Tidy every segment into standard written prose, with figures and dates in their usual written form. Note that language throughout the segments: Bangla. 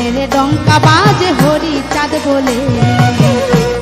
পাগলের ডঙ্কা বাজে হরি চাঁদ বলে,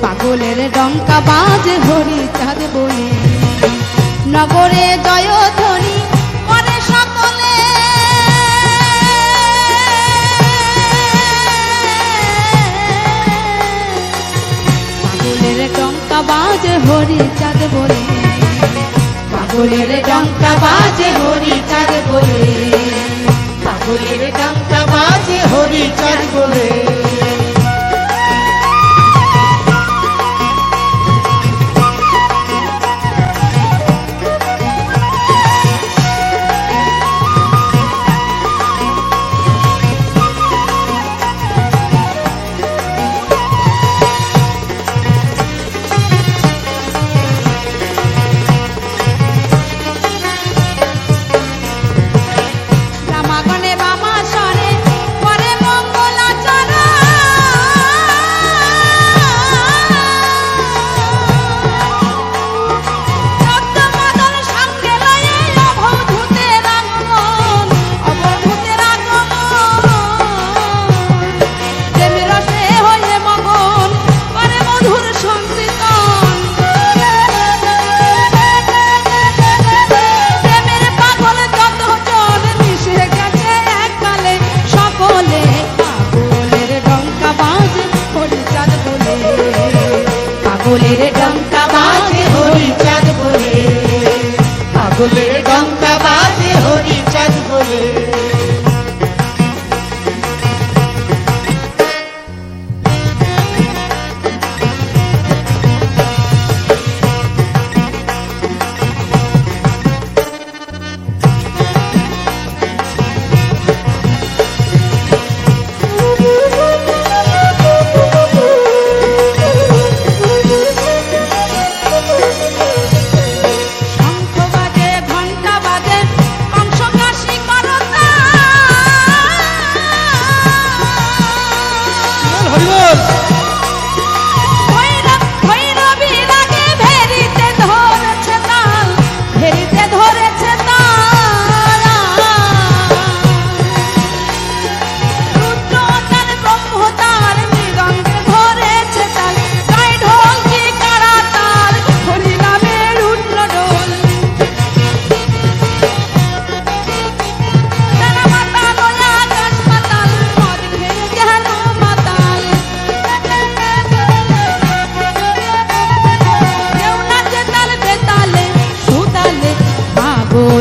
পাগলের ডঙ্কা বাজে হরি চাঁদ বলে, নগরে জয়ধ্বনি করে সকলে, পাগলের ডঙ্কা বাজে হরি চাঁদ বলে, পাগলের ডঙ্কা বাজে হরি চাঁদ বলে, পাগলের ডঙ্কা বাজে হরি চাঁদ বলে। পাগলের ডঙ্কা বাজে হরি চাঁদ বলে, পাগলের ডঙ্কা বাজে হরি চাঁদ বলে।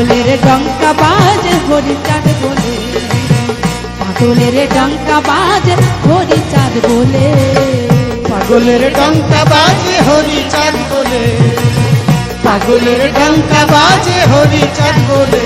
পাগলের ডঙ্কা বাজে হরি চাঁদ বলে, পাগলের ডঙ্কা বাজে হরি চাঁদ বলে, পাগলের ডঙ্কা বাজে হরি চাঁদ বলে, পাগলের ডঙ্কা বাজে হরি চাঁদ বলে।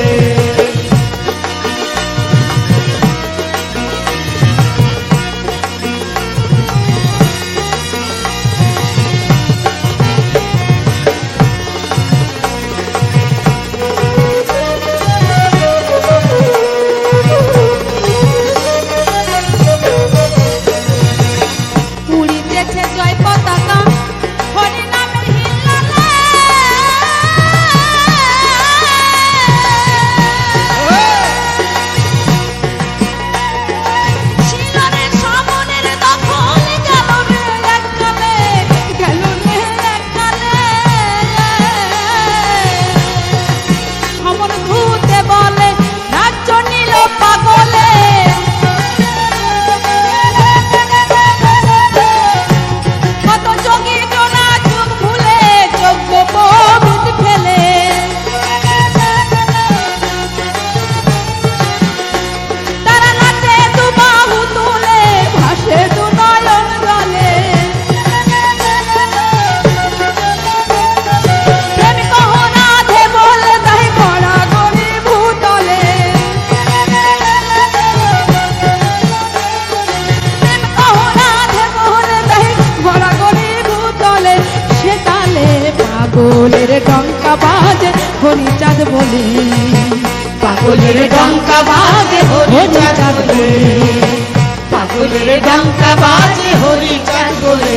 পাগলের ডঙ্কা বাজে হরি চাঁদ বলে, পাগলের ডঙ্কা বাজে হরি চাঁদ বলে, পাগলের ডঙ্কা বাজে হরি চাঁদ বলে।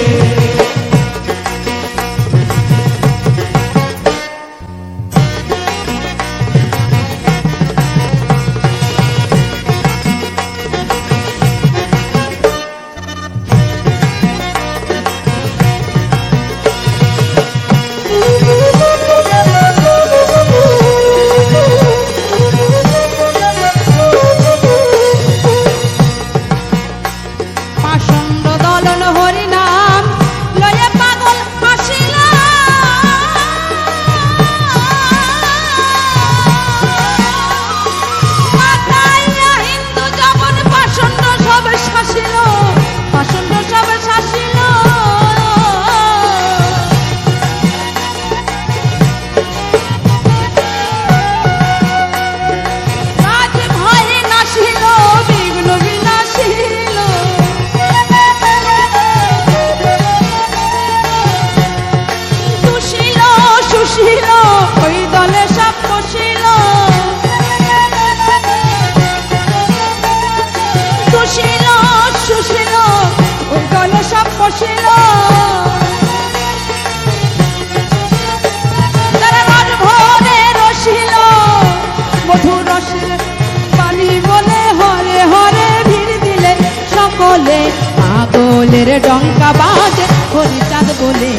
পাগলের ডঙ্কা বাজে হরিচাঁদ বলে,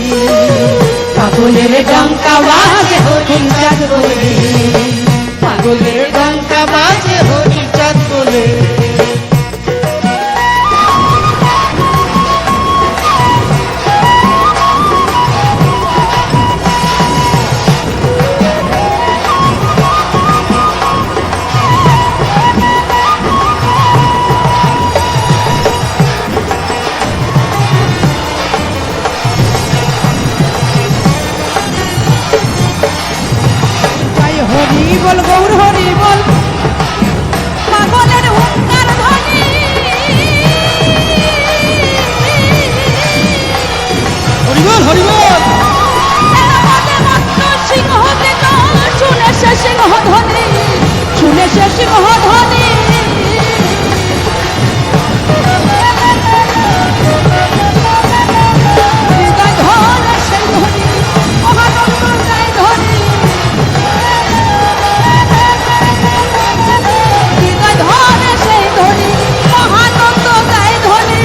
পাগলের ডঙ্কা বাজে হরিচাঁদ বলে, পাগলের ডঙ্কা বাজে হরিচাঁদ বলে। জয় হরি বল গৌর হরি বল, পাগলের হুঙ্কার ধ্বনি, হরিবল হরিবল, আমাদের মত্ত সিংহ বেতাল, শুনে সে সিংহ ধ্বনি, শুনে সে সিংহ ধ্বনি। হৃদয় ধরে সেই ধ্বনি, মহানন্দ গায় ধ্বনি, হৃদয় ধরে সেই ধ্বনি, মহানন্দ গায় ধ্বনি।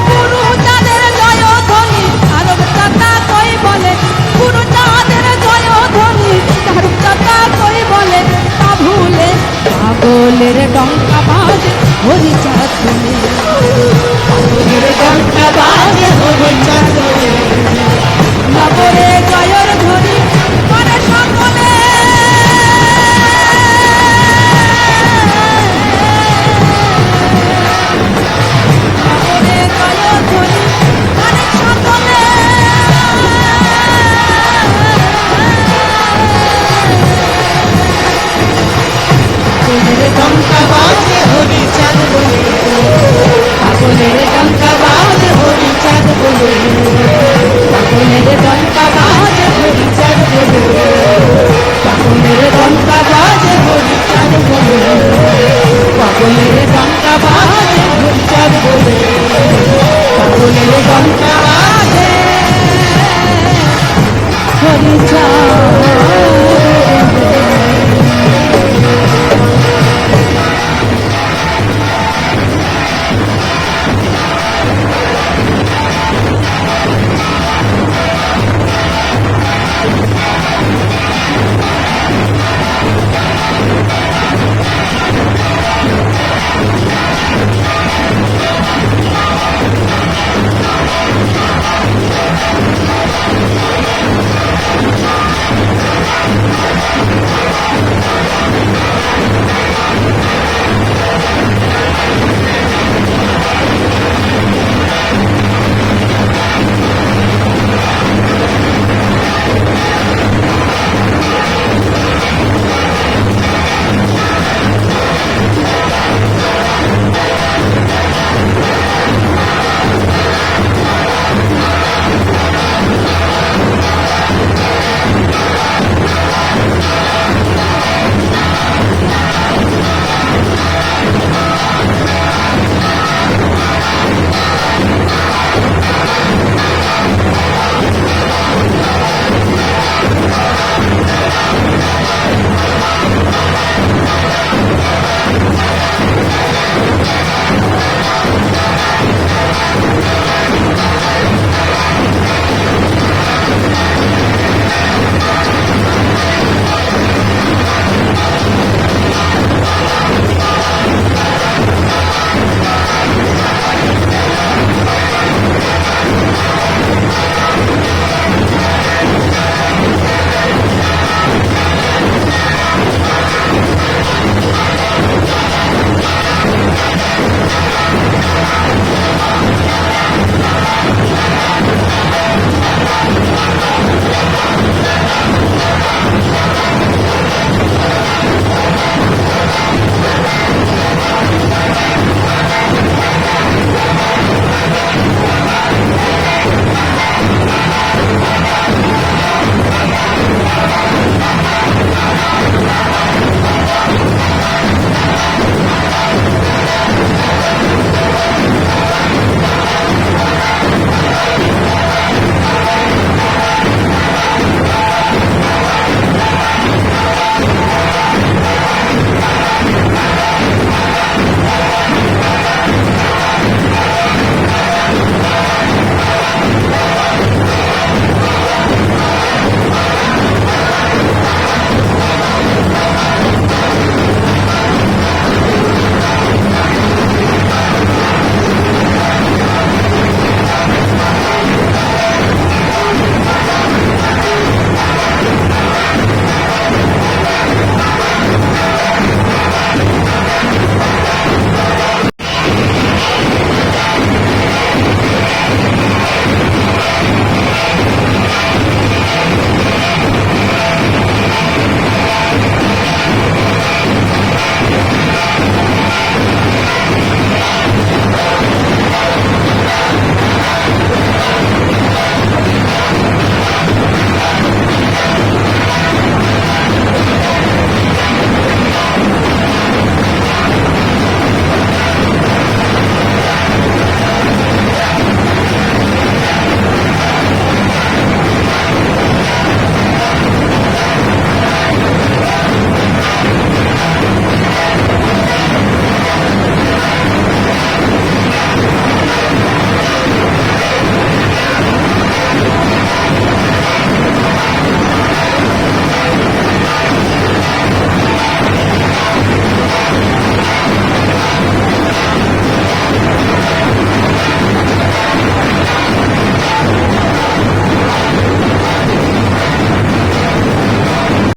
গুরু চাঁদের জয় ধ্বনি, আরব চাতা কই বলে, গুরু চাঁদের জয় ধ্বনি, আরব চাতা কই বলে, তা ভুলে পাগলের ডঙ্কা বাজে হরিচাঁদ বলে, পাগলের ডঙ্কা বাজে হরিচাঁদ বলে, নগরে জয়ের ধ্বনি করে সকলে। নগরে জয়ের ধ্বনি করে সকলে। পাগলের ডঙ্কা বাজে হরিচাঁদ বলে, পাগলের ডঙ্কা বাজে হরিচাঁদ বলে, পাগলের ডঙ্কা বাজে হরিচাঁদ বলে, পাগলের ডঙ্কা বাজে হরিচাঁদ বলে, পাগলের ডঙ্কা বাজে হরিচাঁদ বলে, পাগলের ডঙ্কা বাজে হরিচাঁদ